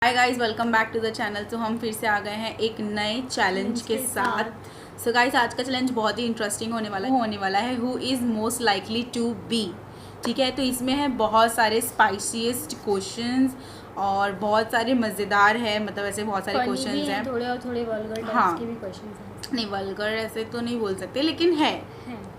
Hi guys, welcome back to the channel. तो हम फिर से आ गए हैं एक नए चैलेंज के साथ। सो गाइस, आज का चैलेंज बहुत ही इंटरेस्टिंग होने वाला है who is most likely to be. ठीक है, तो इसमें है बहुत सारे स्पाइसीएस्ट क्वेश्चंस और बहुत सारे मज़ेदार है, मतलब ऐसे बहुत सारे क्वेश्चंस हैं थोड़े और थोड़े वल्गर टाइप्स के भी क्वेश्चंस हैं। नहीं, वल्गर ऐसे तो नहीं बोल सकते, लेकिन है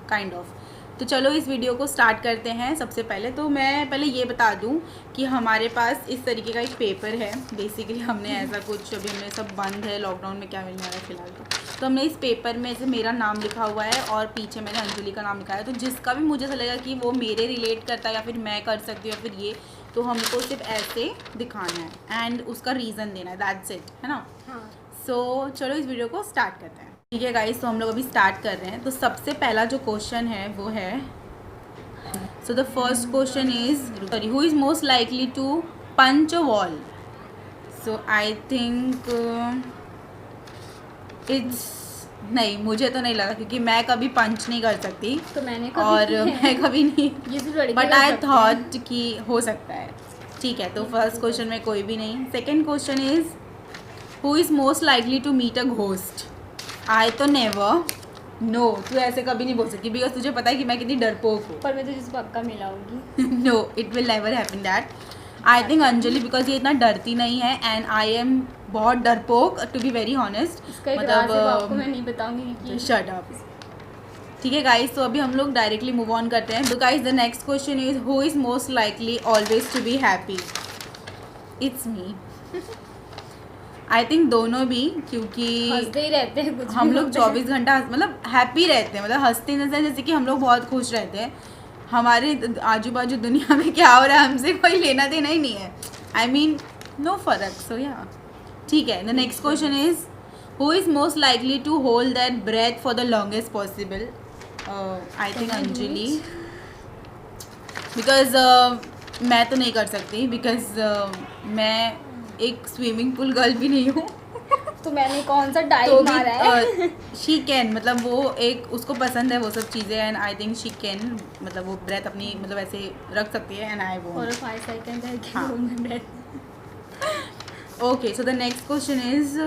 काइंड ऑफ। तो चलो इस वीडियो को स्टार्ट करते हैं। सबसे पहले तो मैं पहले ये बता दूं कि हमारे पास इस तरीके का एक पेपर है। बेसिकली हमने ऐसा कुछ, अभी हमने सब बंद है, लॉकडाउन में क्या मिलने वाला है फिलहाल तो हमने इस पेपर में ऐसे मेरा नाम लिखा हुआ है और पीछे मैंने अंजलि का नाम लिखा है। तो जिसका भी मुझे ऐसा लगेगा कि वो मेरे रिलेट करता है या फिर मैं कर सकती हूँ या फिर ये, तो हमको सिर्फ ऐसे दिखाना है एंड उसका रीज़न देना है, दैट्स इट, है ना। सो चलो इस वीडियो को स्टार्ट करते हैं। ठीक है गाइस, तो हम लोग अभी स्टार्ट कर रहे हैं। तो सबसे पहला जो क्वेश्चन है वो है, so the first question is who is most likely to punch a wall. So I think it's, नहीं मुझे तो नहीं लगा क्योंकि मैं कभी पंच नहीं कर सकती, तो मैंने कभी और मैं कभी नहीं, बट आई थॉट कि हो सकता है। ठीक है, तो फर्स्ट क्वेश्चन में कोई भी नहीं। Second question is who is most likely to meet a ghost. I तो नेवर, नो, तू ऐसे कभी नहीं बोल सकती बिकॉज तुझे पता है कि मैं कितनी डरपोक हूँ। पर मैं तुझे पक्का मिलाऊंगी। No, it will never happen that. I think Anjali, because ये इतना डरती नहीं है एंड आई एम बहुत डरपोक, टू बी वेरी ऑनेस्ट। मतलब आपको मैं नहीं बताऊंगी कि शट अप। ठीक है गाइस, तो अभी हम लोग डायरेक्टली मूव ऑन करते हैं। तो guys the next question is who is most likely always to be happy. It's me. I think दोनों भी, क्योंकि हंसते ही रहते हैं, कुछ हम लोग 24 घंटा मतलब हैप्पी रहते हैं, मतलब हंसते नजर, जैसे कि हम लोग बहुत खुश रहते हैं। हमारे आजू बाजू दुनिया में क्या हो रहा है हमसे कोई लेना देना ही नहीं है। आई मीन नो फर्क। सो या ठीक है, the next question is who is most likely to hold that breath for the longest possible. I think Anjali, because मैं तो नहीं कर सकती, बिकॉज मैं एक स्विमिंग पूल गर्ल भी नहीं हूँ। तो मैंने कौन सा डाइव तो मारा है। शी कैन, मतलब वो एक उसको पसंद है वो सब चीज़ें and I think she can, मतलब वो ब्रेथ अपनी मतलब ऐसे रख सकती है एंड आई वो। और 5 सेकंड है कि हाँ। Breath. Okay, so the next question is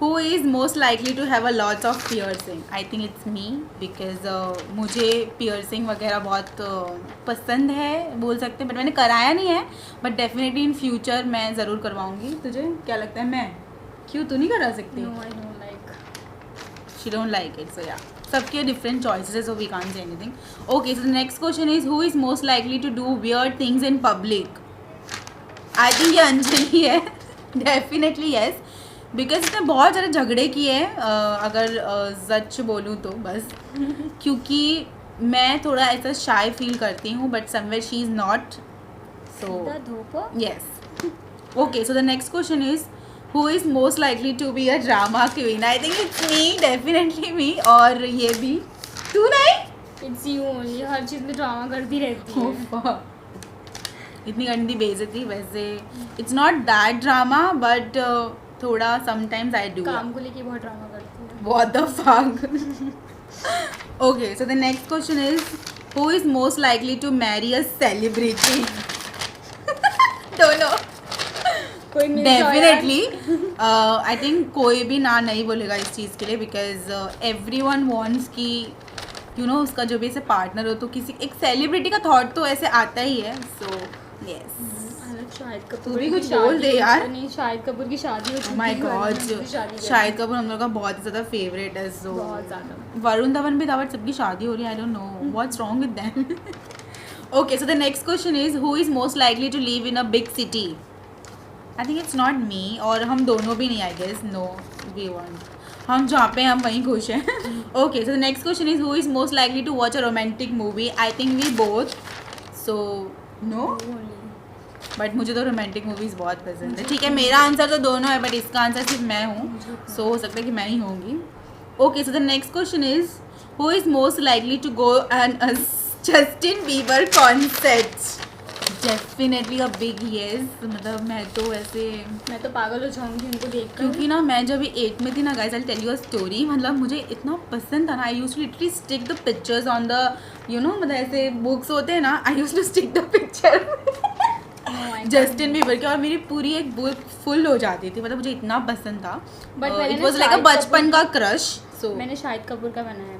who is most likely to have a lots of piercing. I think it's me, because मुझे पियर्सिंग वगैरह बहुत पसंद है बोल सकते हैं, बट मैंने कराया नहीं है, बट डेफिनेटली इन फ्यूचर मैं ज़रूर करवाऊँगी। तुझे क्या लगता है, मैं क्यों, तू नहीं करा सकती? No, I don't like. She don't like it. So yeah सबके डिफरेंट चॉइसेस है, so we can't say anything. Okay, so the next question is who is most likely to do weird things in public. I think ये अंजलि है। Definitely yes, because इसने बहुत ज़्यादा झगड़े किए हैं, अगर सच बोलूँ तो बस। क्योंकि मैं थोड़ा ऐसा शाय फील करती हूँ, but somewhere she is not. So yes. Okay, so the next question is who is most likely to be a drama queen. I think it's me, definitely me. और ये भी तू नहीं, इट्स यू ओनली, हर चीज़ में drama करती रहती है। इतनी गंदी बेइज्जती। वैसे it's not that drama, but थोड़ा समटाइम्स आई डू। काम को लेके बहुत ड्रामा करती है। What the fuck. Okay, so the next question is who is most likely to marry a celebrity. दोनों कोई डेफिनेटली। आई थिंक कोई भी ना नहीं बोलेगा इस चीज़ के लिए, बिकॉज एवरी वन वॉन्ट्स कि यू नो उसका जो भी ऐसे पार्टनर हो, तो किसी एक सेलिब्रिटी का थॉट तो ऐसे आता ही है। सो यस, शाहिद कपूर, तू भी कुछ बोल दे यार। नहीं, शाहिद कपूर की शादी हो चुकी है। माय गॉड, शाहिद कपूर हम लोग का बहुत ही ज़्यादा फेवरेट है। सो बहुत ज़्यादा। वरुण धवन भी था, बट सबकी शादी हो रही है। I don't know what's wrong with them. Okay, so the next question is who is most likely to live in a big city. I think it's not me, और हम दोनों भी नहीं, I guess no, we want, हम जहाँ पे हम वहीं खुश हैं। Okay, so the next question is who is most likely to watch a romantic movie. I think we both. So no, but मुझे तो रोमांटिक मूवीज़ बहुत पसंद है। ठीक है, मेरा आंसर तो दोनों है, बट इसका आंसर सिर्फ मैं हूँ। सो हो सकता है कि मैं ही होंगी। Okay, so the next question is who is most likely to go an a Justin Bieber concert. Definitely a big yes. मतलब मैं तो वैसे, मैं तो पागल हो जाऊंगी उनको देखकर। क्योंकि ना मैं जब 8 में थी ना guys, I tell you a story, मतलब मुझे इतना पसंद था ना, I used to literally stick the pictures on the, you know, मतलब ऐसे बुक्स होते हैं ना, I used to stick the picture. Justin Bieber की, और मेरी पूरी एक बुक फुल हो जाती थी, मतलब मुझे इतना पसंद था. But इट वाज लाइक अ बचपन का क्रश. सो मैंने शाहिद कपूर का बनाया है.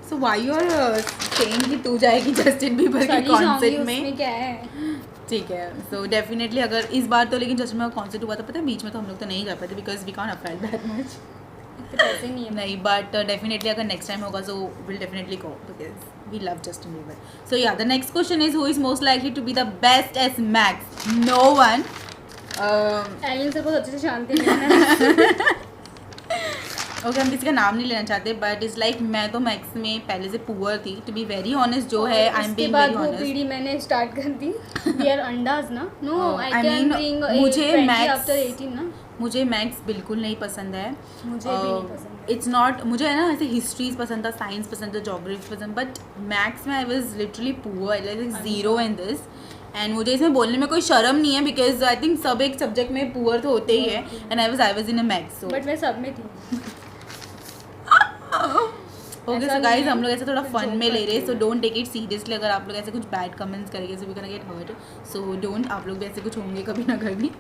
So why you are saying कि तू जाएगी जस्टिन बीबर के कॉन्सर्ट में? उसमें क्या है? ठीक है. सो डेफिनेटली अगर इस बार तो, लेकिन जस्टिन बीबर का कॉन्सर्ट हुआ था, पता है बीच में तो हम लोग तो नहीं जा पाते because we can't afford that much. पैसे नहीं है. नहीं, बट डेफिनेटली अगर नेक्स्ट टाइम होगा so will definitely go because we love Justin Bieber. So yeah, the next question is who is most likely to be the best as max? No one. एलिन से बहुत अच्छे से शांति लेना. Okay, हम किसी का नाम नहीं लेना चाहते, बट इज लाइक मैं तो मैक्स में पहले से पुअर थी, टू बी वेरी ऑनेस्ट. जो है आई एम बीइंग वेरी वो ऑनेस्ट. पीढ़ी मैंने स्टार्ट कर दी. वी आर अंडाज ना. No, I I can mean, bring मुझे 20 Max- आफ्टर 18 ना. मुझे मैथ्स बिल्कुल नहीं पसंद है. मुझे भी नहीं पसंद. इट्स नॉट, मुझे है ना ऐसे हिस्ट्रीज पसंद था, साइंस पसंद था, जोग्राफी पसंद, बट मैथ्स में I was literally poor, like zero in this. And मुझे इसमें बोलने में कोई शर्म नहीं है बिकॉज आई थिंक सब एक सब्जेक्ट में पुअर तो होते ही है. And I was in a maths. So but मैं सब में थी. ओके, ऐसा सो नहीं गाइज है, हम लोग ऐसे थोड़ा फिर फन joke में ले रहे हैं, करती सो हूँ. Don't take it seriously. अगर आप लोग ऐसे कुछ बैड कमेंट्स करेंगे so we can get hurt. So don't, आप लोग भी ऐसे कुछ होंगे कभी ना कभी.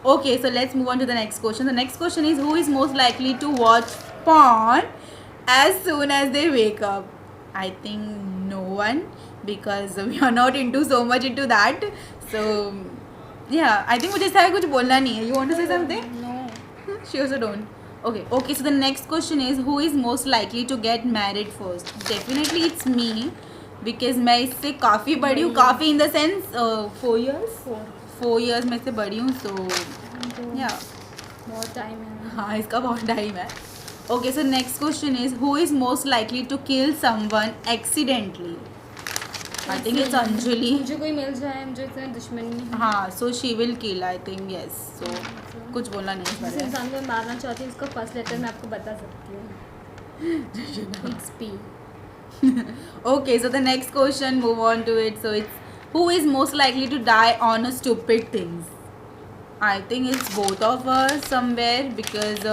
Okay, so let's move on to the next question. The next question is who is most likely to watch porn as soon as they wake up? I think no one, because we are not into so much into that. So yeah, I think मुझे इसका कुछ बोलना नहीं है. You want to say something? No. She also don't. Okay. So the next question is who is most likely to get married first? Definitely it's me, because मैं इससे काफ़ी बड़ी हूँ. काफ़ी in the sense 4 years. 4 years में से बड़ी हूँ. सो या, बहुत टाइम है. हाँ, इसका बहुत टाइम है. Okay, so next question is who is most likely to kill someone accidentally? I think it's Anjali. मुझे कोई मिल जाए, मुझे इतना दुश्मन नहीं है. हाँ, so she will kill, I think. Yes. So कुछ बोलना नहीं जिस है. इंसान को मैं मारना चाहती हूँ उसका फर्स्ट लेटर मैं आपको बता सकती हूँ. It's P. Okay, so the next question, move on to it. So it's who is most likely to die on a stupid things? I think it's both of us somewhere, because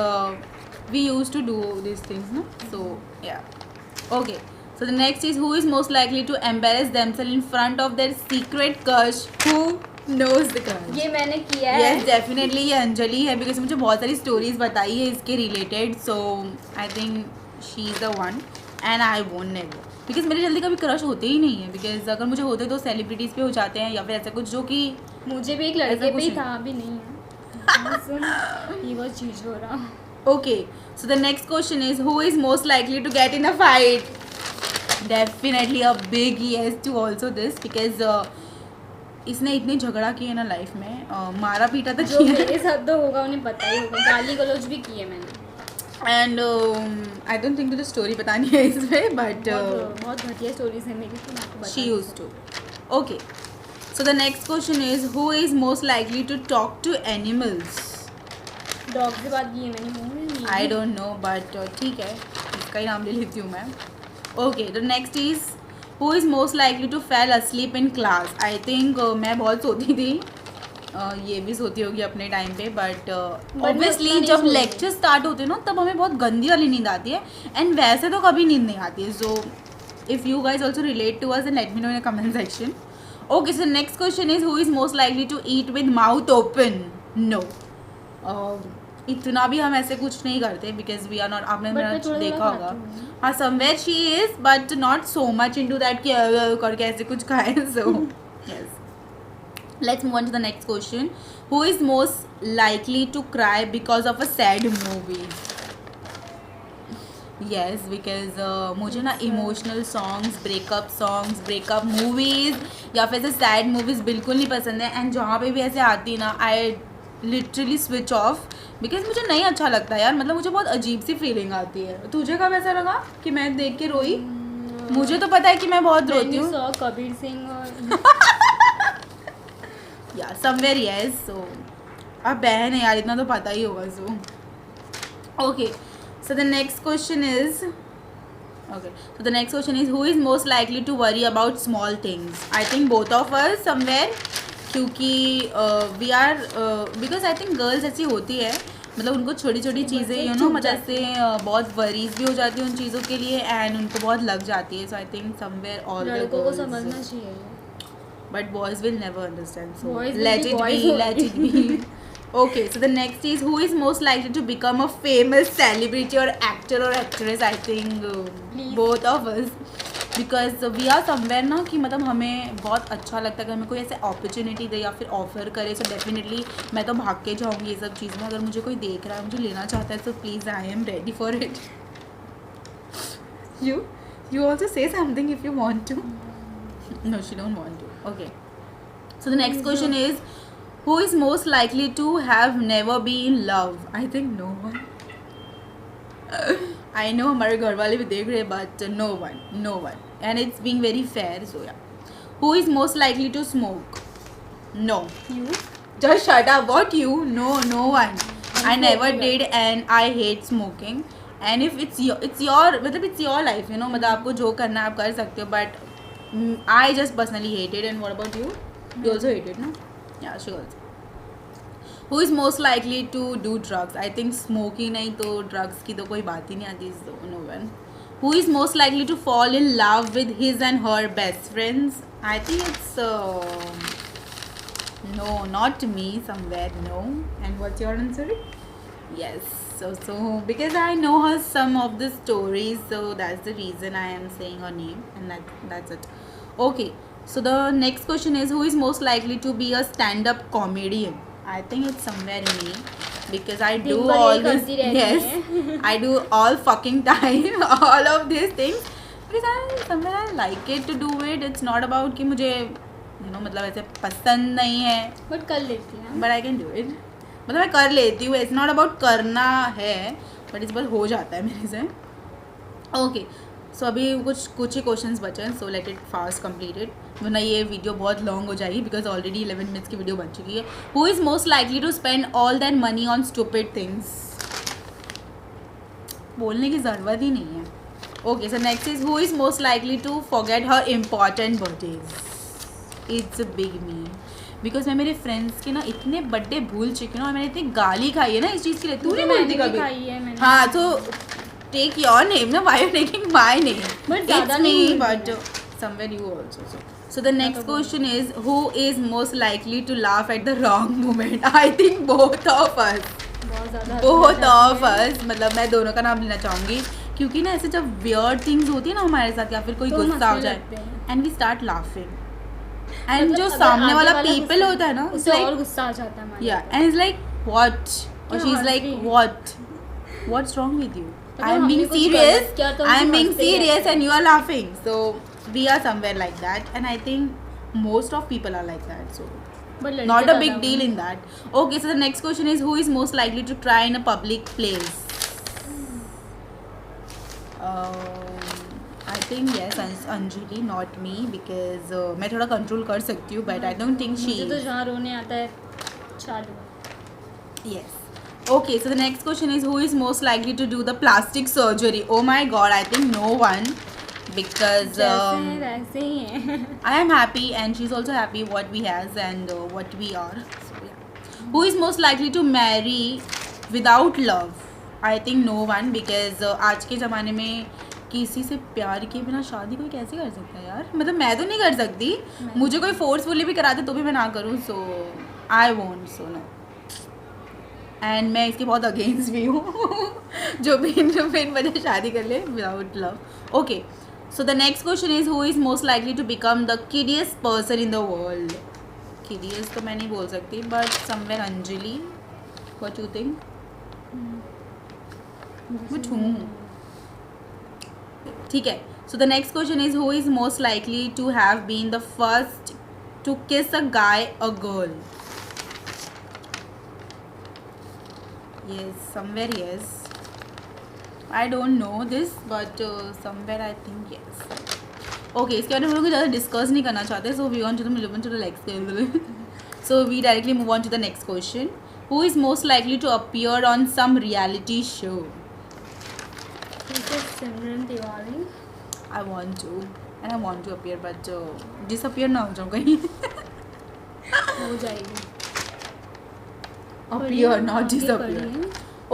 we used to do these things, no? So yeah. Okay. So the next is who is most likely to embarrass themselves in front of their secret crush? Who knows the crush? ये मैंने किया है. Yes, definitely ये अंजलि है, because मुझे बहुत सारी stories बताई है इसके related. So I think she is the one, and I won't never. Because मेरे जल्दी कभी क्रश होते ही नहीं है, बिकॉज अगर मुझे होते तो सेलिब्रिटीज़ पे हो जाते हैं या फिर ऐसा कुछ जो कि मुझे भी एक लड़के पे ही था, अभी नहीं है. सुन, ये वो चीज हो रहा. Okay, so the next question is who is most likely to get in a fight? Definitely a big yes to also this, because इसने इतने झगड़ा किए ना लाइफ में, मारा पीटा तो जो किया. मेरे साथ तो होगा उन्हें पता ही होगा. गाली गलौज भी की है मैंने. एंड आई डोंट थिंक तुझे स्टोरी बतानी है इसमें, बट बहुत घटिया स्टोरीज है मेरी, तो मैं आपको बता she used to. Okay, so the next question is who is most likely to talk to animals? Dog से बात की है मैंने. नहीं. I don't know, but ठीक है, इसका ही नाम ले लेती हूँ मैं. Okay, the next is who is most likely to fall asleep in class? I think मैं बहुत सोती थी. ये भी सोती होगी अपने टाइम पे, बट ऑब्वियसली नहीं जब सोती. लेक्चर स्टार्ट होते हैं ना तब हमें बहुत गंदी वाली नींद आती है, एंड वैसे तो कभी नींद नहीं आती है. So if you guys also relate to us and let me know in comment section. Okay, so next question is who is most likely to eat with mouth open? No, इतना भी हम ऐसे कुछ नहीं करते, बिकॉज वी आर नॉट. आपने But मैं मेरा थोड़ा देखा होगा. खाती हूँ. हाँ, somewhere she is, but not so much in to that कि करके ऐसे कुछ खाए. So yes, let's move on to the next question. Who is most likely to cry because of a sad movie? Yes, because मुझे ना emotional songs, breakup movies या फिर ऐसे सैड मूवीज़ बिल्कुल नहीं पसंद है. एंड जहाँ पे भी ऐसे आती है ना, I literally switch off, because मुझे नहीं अच्छा लगता यार. मतलब मुझे बहुत अजीब सी फीलिंग आती है. तुझे कब ऐसा लगा कि मैं देख के रोई? मुझे तो पता है कि मैं बहुत रोती हूँ. कबीर सिंह और या समवेयर यस. सो अब बहन है यार, इतना तो पता ही होगा. So okay, so the next question is who is most likely to worry about small things? I think both of us somewhere, क्योंकि we are, because I think girls ऐसी होती है, मतलब उनको छोटी छोटी चीज़ें यू नो मतलब ऐसे बहुत वरीज भी हो जाती है उन चीज़ों के लिए, एंड उनको बहुत लग जाती है. सो आई थिंक समवेयर ऑल लड़कों को समझना चाहिए. but boys will never understand. So Boys will let be it boys be, only. let it be. Okay, so the next is who is most likely to become a famous celebrity or actor or actress? I think Please. both of us. Because we are somewhere ना कि मतलब हमें बहुत अच्छा लगता है कि हमें कोई ऐसे अपॉर्चुनिटी दे या फिर ऑफर करे, सो डेफिनेटली मैं तो भाग के जाऊँगी ये सब चीज़ में. अगर मुझे कोई देख रहा है, मुझे लेना चाहता है, so please I am ready for it. you also say something if you want to. No, she don't want to. Okay, so the next question is who is most likely to have never been in love? I think no one. I know हमारे घर वाले भी देख रहे, but no one, and it's being very fair. So yeah, who is most likely to smoke? No. You? Just shut up. What you? No one. I never smoking. did, and I hate smoking. And if it's your मतलब it's your life, you know, मतलब आपको जो करना है आप कर सकते हो, but I just personally hate it. And what about you? You also hate it, no? Yeah, she also. Who is most likely to do drugs? I think smoking नहीं तो drugs की तो कोई बात ही नहीं आती. So no one. Who is most likely to fall in love with his and her best friends? I think it's no, not me. Somewhere no. And what's your answer? Yes. So because I know her some of the stories, so that's the reason I am saying her name, and that's it. Okay. So the next question is who is most likely to be a stand-up comedian? I think it's somewhere me because I do all this. Yes, I do all fucking time all of these things because somewhere I like it to do it. It's not about कि मुझे मतलब ऐसे पसंद नहीं है. But कर लेती हैं. But I can do it. मतलब मैं कर लेती हूँ. It's not about करना है, but इस बार हो जाता है मेरे से. Okay. सो अभी कुछ ही क्वेश्चंस बचे हैं, so let it fast completed, वरना ये वीडियो बहुत लॉन्ग हो जाएगी बिकॉज ऑलरेडी 11 मिनट्स की वीडियो बन चुकी है. Who is most likely to spend all that money on stupid things? बोलने की ज़रूरत ही नहीं है. Okay, so next is who is most likely to forget her important birthdays? It's big me because मैं मेरे फ्रेंड्स के ना इतने बर्थडे भूल चुकी हूँ और मैंने इतनी गाली खाई है ना इस चीज़ के लिए. तू नहीं बोलती कभी? हाँ, तो take your name, no? Why are you taking my name? But it's me, but somewhere you also. So the next question is who is most likely to laugh at the wrong moment? I think both of us. Both of us. मतलब मैं दोनों का नाम लेना चाहूँगी क्योंकि ना ऐसे जब weird things होती है ना हमारे साथ या फिर कोई गुस्सा हो जाए and we start laughing. And जो सामने वाला people होता है ना उससे और गुस्सा आ जाता है. Yeah, and it's like what? Or she's like what? What's wrong with you? I'm being serious and you are laughing. So we are somewhere like that, and I think most of people are like that. So not a big deal in that. Okay, so the next question is who is most likely to cry in a public place? I think yes, Anjali, not me because मैं थोड़ा control कर सकती हूँ, but I don't think she. मुझे तो जहाँ रोने आता है चालू. Yes. Okay, so the next question is who is most likely to do the plastic surgery? Oh my god, I think no one because वैसे ही है. I am happy and she's also happy what we has and what we are. So yeah. Who is most likely to marry without love? I think no one because आज के ज़माने में किसी से प्यार के बिना शादी कोई कैसे कर सकता है यार. मतलब मैं तो नहीं कर सकती, मुझे कोई फोर्सफुली भी कराते तो भी मैं ना करूँ. So I won't, so no. And मैं इसके बहुत अगेंस्ट भी हूँ जो बिन वजह शादी कर ले without love. Okay, so the next question is who is most likely to become the kiddiest person in the world? Kiddiest तो मैं नहीं बोल सकती but somewhere Anjali, what you think? कुछ हूँ, ठीक है. So the next question is who is most likely to have been the first to kiss a guy a girl? Yes, somewhere yes. I don't know this, but somewhere I think yes. Okay, इसके बारे में हम लोग ज़्यादा discuss नहीं करना चाहते, so we want to move on to the next. So we directly move on to the next question. Who is most likely to appear on some reality show? Simran Tiwari. I want to, and I want to appear, but disappear ना हो जाऊँ कहीं. हो जाएगी. Appear, not disappear.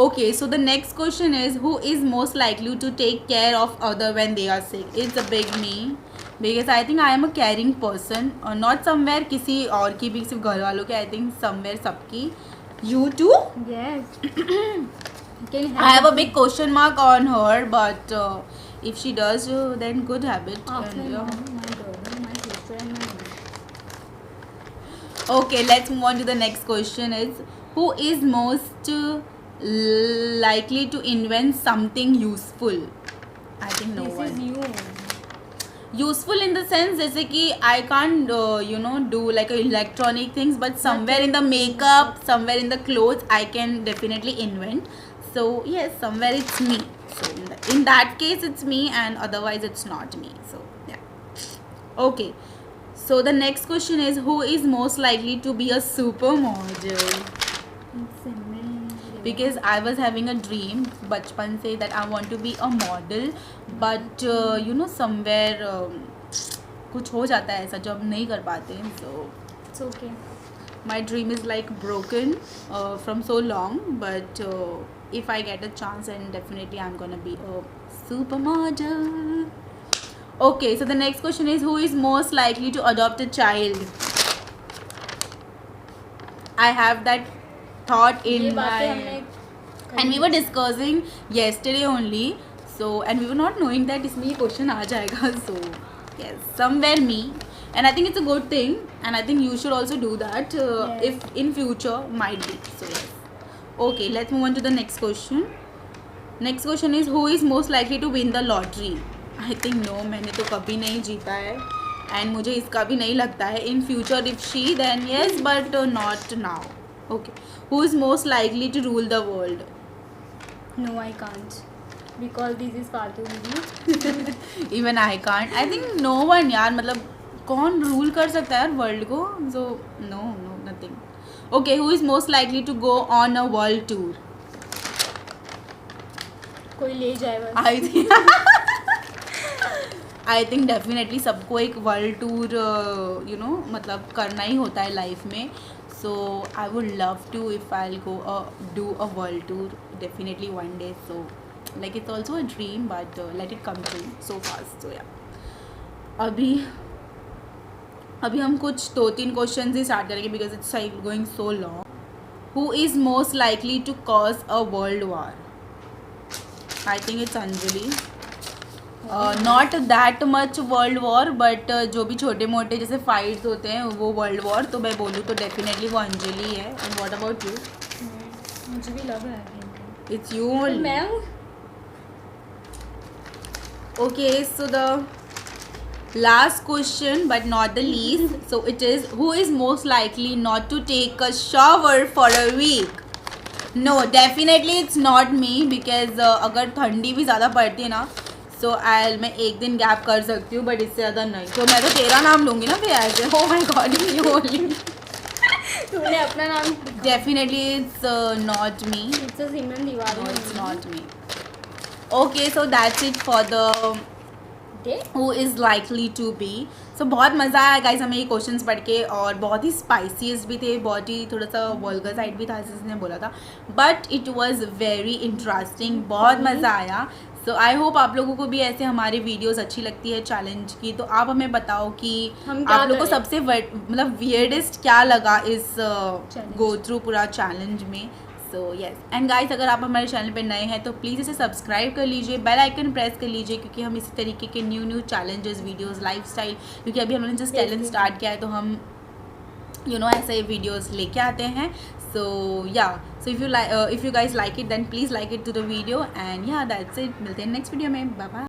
Okay, so the next question is who is most likely to take care of other when they are sick? It's a big me because I think I am a caring person, not somewhere किसी और की भी, सिर्फ घर वालों की, I think somewhere सबकी. You too? Yes. I have a big question mark on her, but if she does, then good habit. After And, mom, my brother, my sister and my mom. okay, let's move on to the next question. Is who is most likely to invent something useful? I think no This one. is you. Useful in the sense जैसे कि I can't do like a electronic things, but somewhere in the makeup, somewhere in the clothes, I can definitely invent. So yes, somewhere it's me. So in that case it's me, and otherwise it's not me. So yeah. Okay. So the next question is, who is most likely to be a supermodel? It's a man. Because I was having a dream बचपन से that I want to be a model, but somewhere कुछ हो जाता है ऐसा जो अब नहीं कर पाते हैं. So It's okay. my dream is like broken from so long, but if I get a chance, then definitely I'm gonna be a supermodel. Okay, so the next question is, who is most likely to adopt a child? I have that thought ये in बातें my, हमने and we were discussing yesterday only, so and we were not knowing that इसमें ये question आ जाएगा. So yes, somewhere me, and I think it's a good thing, and I think you should also do that Yes. if in future might be. So yes. Okay, let's move on to the next question. Next question is, who is most likely to win the lottery? I think no, मैंने तो कभी नहीं जीता है, and मुझे इसका भी नहीं लगता है. In future if she, then yes, but not now. Okay, who is most likely to rule the world? No, I can't. Because this is फालतू video. Even I can't. I think no one यार, मतलब कौन rule कर सकता है यार world को? So no, nothing. Okay, who is most likely to go on a world tour? कोई ले जाए बस. I think definitely सबको एक वर्ल्ड टूर मतलब करना ही होता है लाइफ में. So I would love to if I'll go do a world tour definitely one day. So like it's also a dream, but let it come true so fast. So yeah. अभी हम कुछ 2-3 question ही start करेंगे because it's like going so long. Who is most likely to cause a world war? I think it's Anjali. Not that much world war, but जो भी छोटे मोटे जैसे fights होते हैं वो वर्ल्ड वॉर, तो मैं बोलूँ तो डेफिनेटली वो अंजलि है. And what about you? मुझे भी लग रहा है इट्स यू ओनली. मैं okay, so the last question but not the least, so it is, who is most likely not to take a shower for a week? No, definitely it's not me, because अगर ठंडी भी ज़्यादा पड़ती है ना, सो मैं एक दिन गैप कर सकती हूँ, बट इससे ज़्यादा नहीं. तो मैं तो तेरा नाम लूँगी ना फिर ऐसे. Oh my God, you only. तूने अपना नाम. Definitely it's not me. It's a Simran Tiwari. No, it's not me. Okay, so that's it for the day. who is likely to be. So बहुत मज़ा आया गाइस हमें ये क्वेश्चंस पढ़ के, और बहुत ही स्पाइसीज भी थे, बहुत ही थोड़ा सा वल्गर साइड भी था जिसने बोला था, but it was very interesting. बहुत मज़ा आया. सो आई होप आप लोगों को भी ऐसे हमारी वीडियोस अच्छी लगती है चैलेंज की. तो आप हमें बताओ कि हम क्या आप लोग को करें? सबसे मतलब वियर्डेस्ट क्या लगा इस Challenge. गो थ्रू पूरा चैलेंज में. सो यस, एंड गाइस अगर आप हमारे चैनल पे नए हैं तो प्लीज़ इसे सब्सक्राइब कर लीजिए, बेल आइकन प्रेस कर लीजिए, क्योंकि हम इसी तरीके के न्यू चैलेंजेस, वीडियोस, लाइफस्टाइल, क्योंकि अभी हमने जस्ट चैलेंज स्टार्ट किया है, तो हम ऐसे वीडियोस लेके आते हैं. So yeah, so if you guys like it, then please like it to the video, and yeah, that's it. मिलते हैं नेक्स्ट वीडियो में. Bye bye.